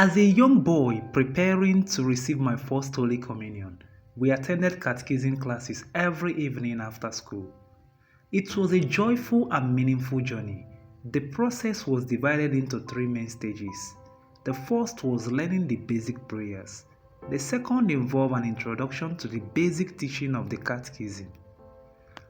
As a young boy preparing to receive my first Holy Communion, we attended catechism classes every evening after school. It was a joyful and meaningful journey. The process was divided into three main stages. The first was learning the basic prayers. The second involved an introduction to the basic teaching of the catechism.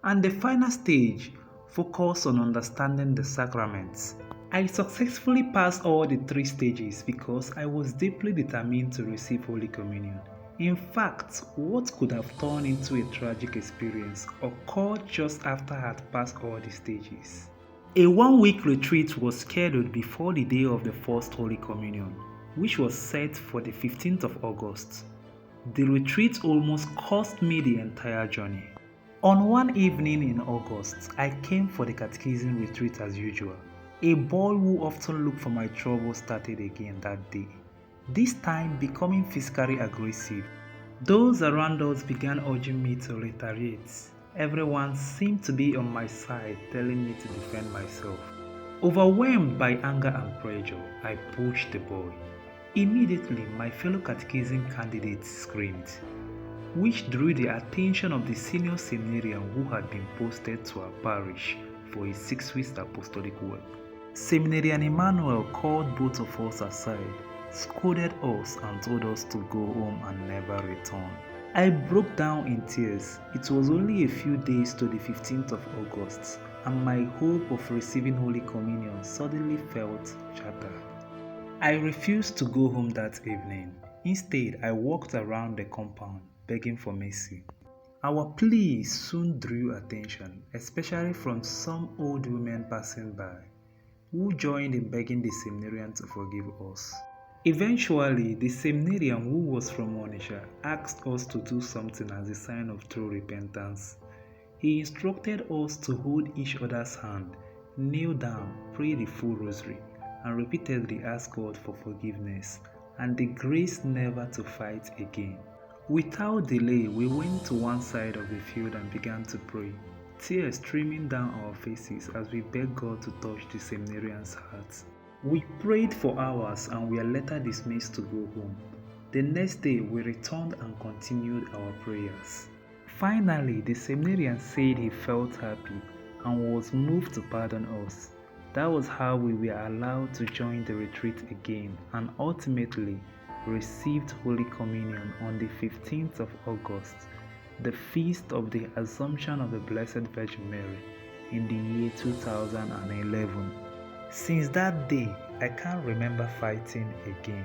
And the final stage focused on understanding the sacraments. I successfully passed all the three stages because I was deeply determined to receive Holy Communion. In fact, what could have turned into a tragic experience occurred just after I had passed all the stages. A one-week retreat was scheduled before the day of the first Holy Communion, which was set for the 15th of August. The retreat almost cost me the entire journey. On one evening in August, I came for the catechism retreat as usual. A boy who often looked for my trouble started again that day, this time becoming physically aggressive. Those around us began urging me to retaliate. Everyone seemed to be on my side, telling me to defend myself. Overwhelmed by anger and pressure, I pushed the boy. Immediately, my fellow catechism candidates screamed, which drew the attention of the senior seminarian who had been posted to our parish for his 6-week apostolic work. Seminarian Emmanuel called both of us aside, scolded us and told us to go home and never return. I broke down in tears. It was only a few days to the 15th of August, and my hope of receiving Holy Communion suddenly felt shattered. I refused to go home that evening. Instead, I walked around the compound, begging for mercy. Our pleas soon drew attention, especially from some old women passing by, who joined in begging the seminarian to forgive us. Eventually, the seminarian, who was from Onitsha, asked us to do something as a sign of true repentance. He instructed us to hold each other's hand, kneel down, pray the full rosary, and repeatedly ask God for forgiveness and the grace never to fight again. Without delay, we went to one side of the field and began to pray, tears streaming down our faces as we begged God to touch the seminarian's heart. We prayed for hours and were later dismissed to go home. The next day, we returned and continued our prayers. Finally, the seminarian said he felt happy and was moved to pardon us. That was how we were allowed to join the retreat again and ultimately received Holy Communion on the 15th of August, the feast of the Assumption of the Blessed Virgin Mary in the year 2011. Since that day, I can't remember fighting again.